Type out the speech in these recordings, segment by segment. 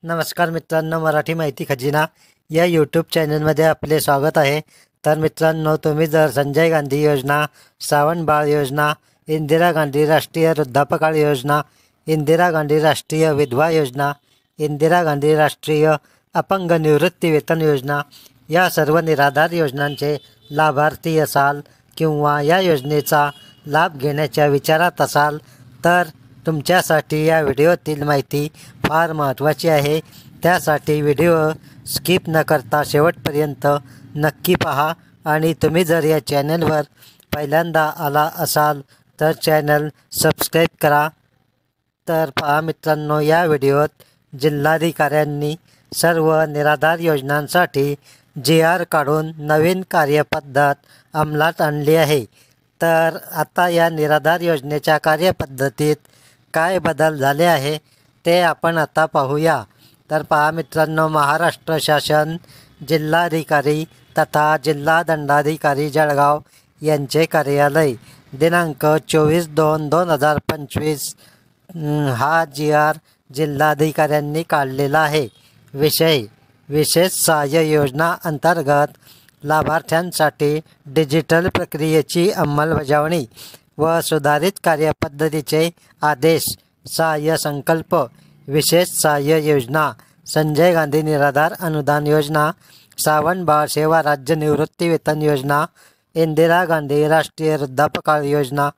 नमस्कार मित्रांनो, मराठी माहिती खजिना या यूट्यूब चॅनलमध्ये आपले स्वागत आहे। तर मित्रांनो, तुम्ही जर संजय गांधी योजना, श्रावण बाळ योजना, इंदिरा गांधी राष्ट्रीय वृद्धापकाळ योजना, इंदिरा गांधी राष्ट्रीय विधवा योजना, इंदिरा गांधी राष्ट्रीय अपंग निवृत्ती वेतन योजना या सर्व निराधार योजनांचे लाभार्थी असाल किंवा या योजनेचा लाभ घेण्याच्या विचारात असाल तर तुमच्यासाठी या व्हिडिओतील माहिती फार महत्त्वाची आहे। त्यासाठी व्हिडिओ स्किप न करता शेवटपर्यंत नक्की पहा आणि तुम्ही जर या चॅनलवर पहिल्यांदा आला असाल तर चॅनल सबस्क्राईब करा। तर पहा मित्रांनो, या व्हिडिओत जिल्हाधिकाऱ्यांनी सर्व निराधार योजनांसाठी GR काढून नवीन कार्यपद्धत अंमलात आणली आहे। तर आता या निराधार योजनेच्या कार्यपद्धतीत काय बदल झाले आहे ते आपण आता पाहूया। तर पहा मित्रांनो, महाराष्ट्र शासन जिल्हाधिकारी तथा जिल्हा दंडाधिकारी जळगाव यांचे कार्यालय दिनांक 24/2/2025 हा GR जिल्हाधिकाऱ्यांनी काढलेला आहे। विषय विशेष सहाय्य योजना अंतर्गत लाभार्थ्यांसाठी डिजिटल प्रक्रियेची अंमलबजावणी व सुधारित कार्यपद्धतीचे आदेश। सहाय्य संकल्प विशेष सहाय्य योजना, संजय गांधी निराधार अनुदान योजना, श्रावण बाळ सेवा राज्य निवृत्ती वेतन योजना, इंदिरा गांधी राष्ट्रीय वृद्धापकाळ योजना,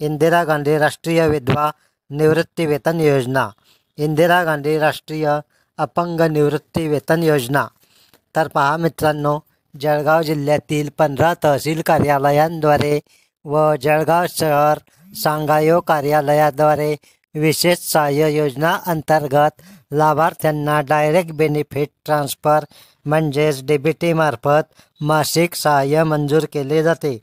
इंदिरा गांधी राष्ट्रीय विधवा निवृत्ती वेतन योजना, इंदिरा गांधी राष्ट्रीय अपंग निवृत्ती वेतन योजना। तर पहा मित्रांनो, जळगाव जिल्ह्यातील 15 तहसील कार्यालयांद्वारे व जळगाव शहर सांगायो कार्यालयाद्वारे विशेष सहाय्य योजना अंतर्गत लाभार्थ्यांना डायरेक्ट बेनिफिट ट्रान्सफर म्हणजेच DBT मार्फत मासिक सहाय्य मंजूर केले जाते।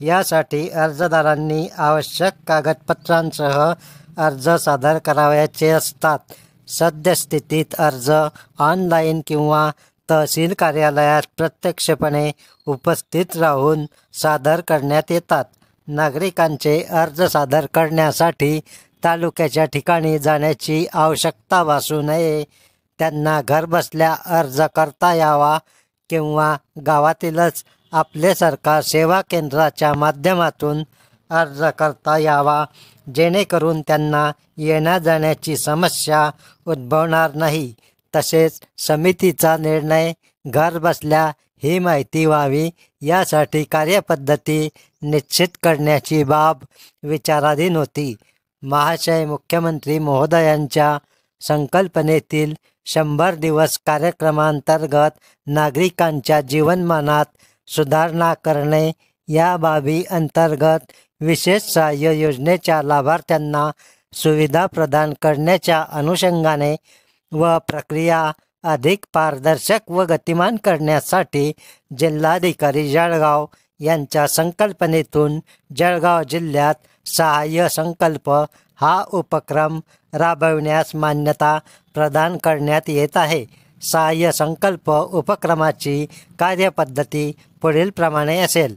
यासाठी अर्जदारांनी आवश्यक कागदपत्रांसह अर्ज सादर करावयाचे असतात। सद्यस्थितीत अर्ज ऑनलाईन किंवा तहसील कार्यालयात प्रत्यक्षपणे उपस्थित राहून सादर करण्यात येतात। नागरिकांचे अर्ज सादर करण्यासाठी तालुक्याच्या ठिकाणी जाण्याची आवश्यकता भासू नये। त्यांना घरबसल्या अर्ज करता यावा किंवा गावातीलच आपले सरकार सेवा केंद्राच्या माध्यमातून अर्ज करता यावा, जेणेकरून त्यांना येण्या जाण्याची समस्या उद्भवणार नाही। तसेच समितीचा निर्णय घरबसल्या ही माहिती व्हावी यासाठी कार्यपद्धती निश्चित करण्याची बाब विचाराधीन होती। महाशय मुख्यमंत्री महोदयांच्या संकल्पनेतील 100 दिवस कार्यक्रमांतर्गत नागरिकांच्या जीवनमानात सुधारणा करणे या बाबी अंतर्गत विशेष सहाय्य योजनेच्या लाभार्थ्यांना सुविधा प्रदान करण्याच्या अनुषंगाने व प्रक्रिया अधिक पारदर्शक व गतिमान करण्यासाठी जिल्हाधिकारी जळगाव यांच्या संकल्पनेतून जळगाव जिल्ह्यात सहाय्य संकल्प हा उपक्रम राबविण्यास मान्यता प्रदान करण्यात येत आहे। सहाय्य संकल्प उपक्रमाची कार्यपद्धती पुढील प्रमाणे असेल।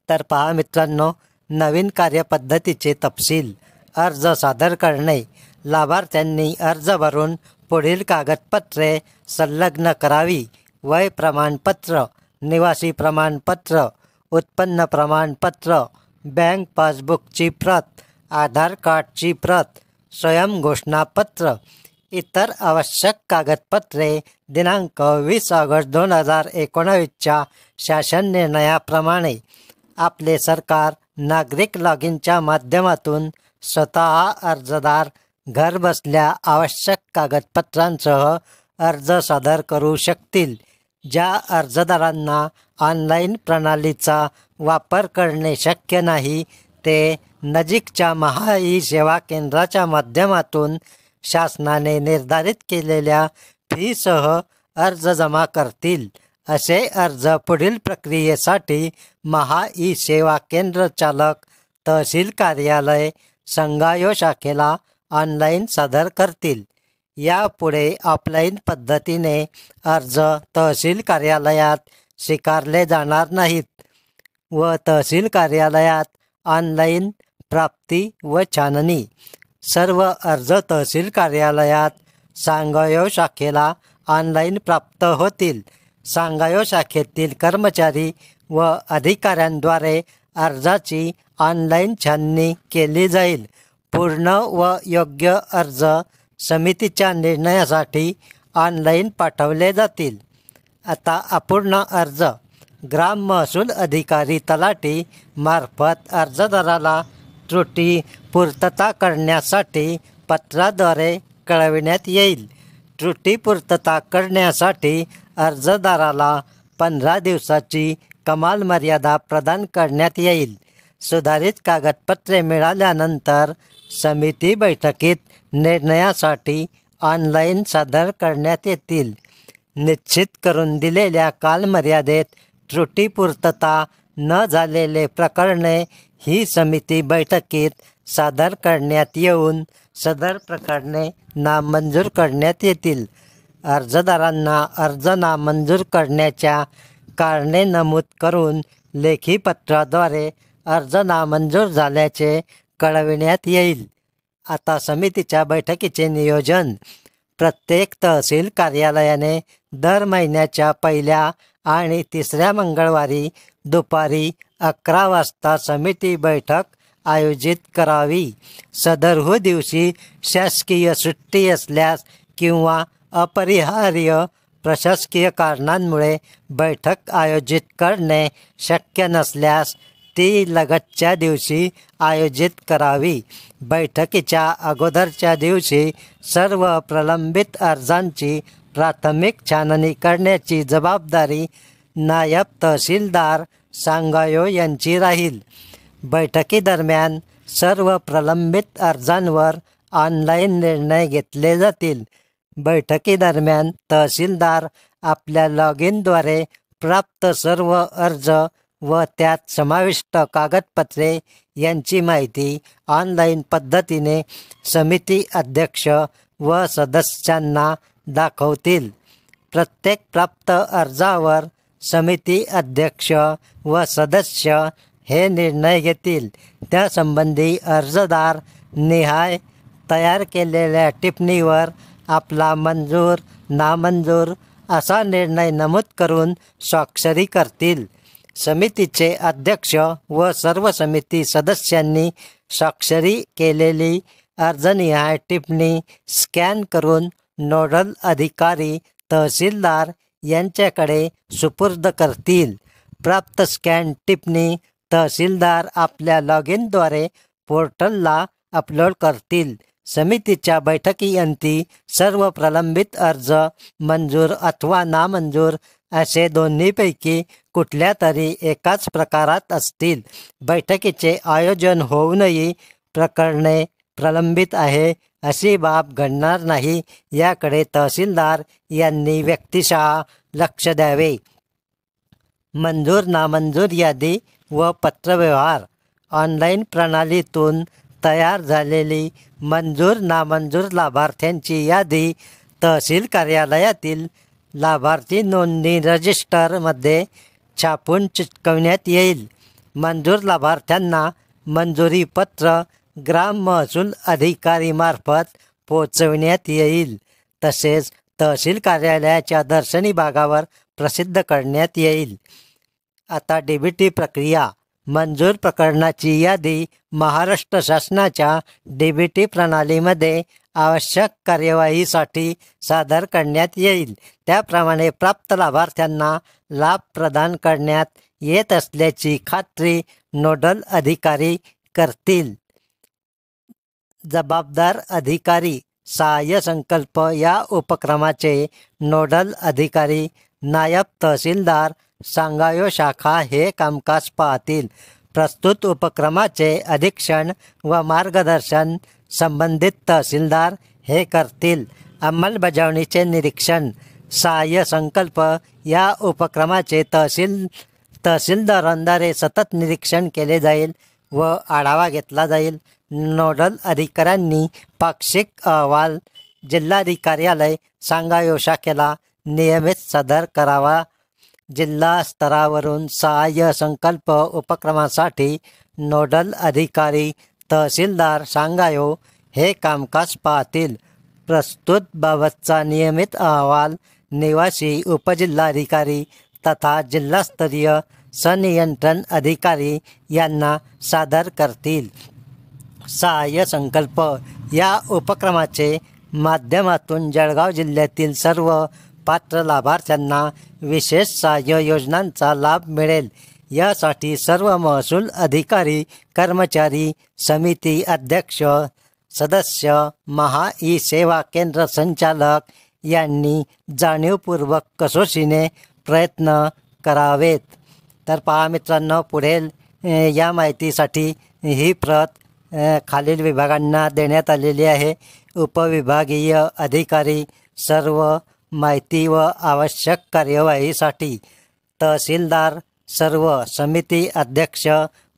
तर पहा मित्रांनो, नवीन कार्यपद्धतीचे तपशील। अर्ज सादर करणे, लाभार्थ्यांनी अर्ज भरून पुढील कागदपत्रे संलग्न करावी। वय प्रमाणपत्र, निवासी प्रमाणपत्र, उत्पन्न प्रमाणपत्र, बँक पासबुकची प्रत, आधार कार्डची प्रत, स्वयंघोषणापत्र। इतर आवश्यक कागदपत्रे दिनांक 20 ऑगस्ट 2019च्या शासन निर्णयाप्रमाणे आपले सरकार नागरिक लॉगिनच्या माध्यमातून स्वतः अर्जदार घरबसल्या आवश्यक कागदपत्रांसह अर्ज सादर करू शकतील। ज्या अर्जदारांना ऑनलाईन प्रणालीचा वापर करणे शक्य नाही ते नजीकच्या महाई सेवा केंद्राच्या माध्यमातून शासनाने निर्धारित केलेल्या फीसह अर्ज जमा करतील। असे अर्ज पुढील प्रक्रियेसाठी महाई सेवा केंद्र चालक, तहसील कार्यालय, संगायो शाखेला ऑनलाईन सादर करतील। यापुढे ऑफलाईन पद्धतीने अर्ज तहसील कार्यालयात स्वीकारले जाणार नाहीत व तहसील कार्यालयात ऑनलाईन प्राप्ती व छाननी। सर्व अर्ज तहसील कार्यालयात सांगायो शाखेला ऑनलाईन प्राप्त होतील. सांगायो शाखेतील कर्मचारी व अधिकाऱ्यांद्वारे अर्जाची ऑनलाईन छाननी केली जाईल. पूर्ण व योग्य अर्ज समितीच्या निर्णयासाठी ऑनलाईन पाठवले जातील. आता अपूर्ण अर्ज ग्राम महसूल अधिकारी तलाठी मार्फत अर्जदाराला त्रुटी पूर्तता करण्यासाठी पत्राद्वारे कळविण्यात येईल. त्रुटी पूर्तता करण्यासाठी अर्जदाराला 15 दिवसाची कमाल मर्यादा प्रदान करण्यात येईल. सुधारित कागदपत्रे मिळाल्यानंतर समिती बैठकीत निर्णयासाठी ऑनलाईन सादर करण्यात येतील. निश्चित करून दिलेल्या कालमर्यादेत त्रुटी पूर्तता न झालेले प्रकरणे ही समिती बैठकीत सादर करण्यात येऊन सदर प्रकरणे नामंजूर करण्यात येतील. अर्जदारांना अर्ज नामंजूर करण्याच्या कारणे नमूद करून लेखी पत्राद्वारे अर्ज नामंजूर झाल्याचे कळविण्यात येईल. आता समितीच्या बैठकीचे नियोजन. प्रत्येक तहसील कार्यालयाने दर महिन्याच्या पहिल्या आणि तिसऱ्या मंगळवारी दुपारी 11 वाजता समिती बैठक आयोजित करावी. सदरहू दिवशी शासकीय सुट्टी असल्यास किंवा अपरिहार्य प्रशासकीय कारणांमुळे बैठक आयोजित करणे शक्य नसल्यास ती लगतच्या दिवशी आयोजित करावी. बैठकीच्या अगोदरच्या दिवशी सर्व प्रलंबित अर्जांची प्राथमिक छाननी करण्याची जबाबदारी नायब तहसीलदार सांगायो यांची राहील. बैठकीदरम्यान सर्व प्रलंबित अर्जांवर ऑनलाईन निर्णय घेतले जातील. बैठकीदरम्यान तहसीलदार आपल्या लॉग इनद्वारे प्राप्त सर्व अर्ज व त्यात समाविष्ट कागदपत्रे यांची माहिती ऑनलाईन पद्धतीने समिती अध्यक्ष व सदस्यांना दाखवतील. प्रत्येक प्राप्त अर्जावर समिती अध्यक्ष व सदस्य हे निर्णय घेतील. त्यासंबंधी अर्जदार निहाय तयार केलेल्या टिप्पणीवर आपला मंजूर नामंजूर असा निर्णय नमूद करून स्वाक्षरी करतील. समितीचे अध्यक्ष व सर्व समिती सदस्यांनी स्वाक्षरी केलेली अर्जनिहाय टिप्पणी स्कॅन करून नोडल अधिकारी तहसीलदार यांच्याकडे सुपूर्द करतील. प्राप्त स्कॅन टिप्पणी तहसीलदार आपल्या लॉग इनद्वारे पोर्टलला अपलोड करतील. समितीच्या बैठकीअंती सर्व प्रलंबित अर्ज मंजूर अथवा नामंजूर असे दोन्हीपैकी कुठल्या तरी एकाच प्रकारात असतील. बैठकीचे आयोजन होऊनही प्रकरणे प्रलंबित आहे अशी बाब घडणार नाही याकडे तहसीलदार यांनी व्यक्तिशः लक्ष द्यावे. मंजूर नामंजूर यादी व पत्रव्यवहार. ऑनलाईन प्रणालीतून तयार झालेली मंजूर नामंजूर लाभार्थ्यांची यादी तहसील कार्यालयातील लाभार्थी नोंदणी रजिस्टरमध्ये छापून चिटकवण्यात येईल. मंजूर लाभार्थ्यांना मंजुरी पत्र ग्राम महसूल अधिकारीमार्फत पोचविण्यात येईल. तसेच तहसील कार्यालयाच्या दर्शनी भागावर प्रसिद्ध करण्यात येईल. आता DBT प्रक्रिया. मंजूर प्रकरणाची यादी महाराष्ट्र शासनाच्या DBT प्रणालीमध्ये आवश्यक कार्यवाहीसाठी सादर करण्यात येईल. त्याप्रमाणे प्राप्त लाभार्थ्यांना लाभ प्रदान करण्यात येत असल्याची खात्री नोडल अधिकारी करतील. जबाबदार अधिकारी. सहाय्य संकल्प या उपक्रमाचे नोडल अधिकारी नायब तहसीलदार सांगायो शाखा हे कामकाज पाहतील. प्रस्तुत उपक्रमाचे अधीक्षण व मार्गदर्शन संबंधित तहसीलदार हे करतील. अंमलबजावणीचे निरीक्षण. सहाय्य संकल्प या उपक्रमाचे तहसीलदारांद्वारे सतत निरीक्षण केले जाईल व आढावा घेतला जाईल. नोडल अधिकाऱ्यांनी पाक्षिक अहवाल जिल्हाधिकार्यालय सांगायो शाखेला नियमित सादर करावा. जिल्हा स्तरावरून सहाय्य संकल्प उपक्रमासाठी नोडल अधिकारी तहसीलदार सांगायो हे कामकाज पाहतील. प्रस्तुत बाबतचा नियमित अहवाल निवासी उपजिल्हाधिकारी तथा जिल्हास्तरीय संनियंत्रण अधिकारी यांना सादर करतील. सहाय्य संकल्प या उपक्रमाचे माध्यमातून जळगाव जिल्ह्यातील सर्व पात्र लाभार्थ्यांना विशेष सहाय्य योजनांचा लाभ मिळेल. यासाठी सर्व महसूल अधिकारी, कर्मचारी, समिती अध्यक्ष, सदस्य, महा ई सेवा केंद्र संचालक यांनी जाणीवपूर्वक कसोशीने प्रयत्न करावेत. तर पहा मित्रांनो, पुढील या माहितीसाठी ही प्रत खालील विभागांना देण्यात आलेली आहे. उपविभागीय अधिकारी सर्व माहिती व आवश्यक कार्यवाहीसाठी, तहसीलदार सर्व समिती अध्यक्ष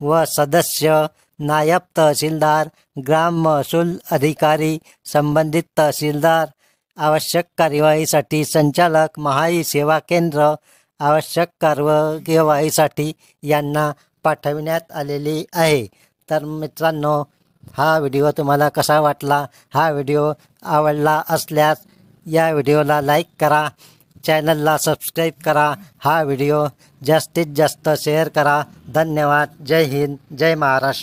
व सदस्य, नायब तहसीलदार, ग्राम महसूल अधिकारी, संबंधित तहसीलदार, आवश्यक कार्यवाहीसाठी संचालक, महाई सेवा केंद्र, आवश्यक कार्यवाहीसाठी यांना पाठविण्यात आलेली आहे. तर मित्रांनो, हा व्हिडिओ तुम्हाला कसा वाटला? हा व्हिडिओ आवडला असल्यास या व्हिडिओला लाईक करा, चॅनलला सबस्क्राईब करा, हा व्हिडिओ जास्तीत जास्त शेअर करा. धन्यवाद. जय हिंद, जय महाराष्ट्र.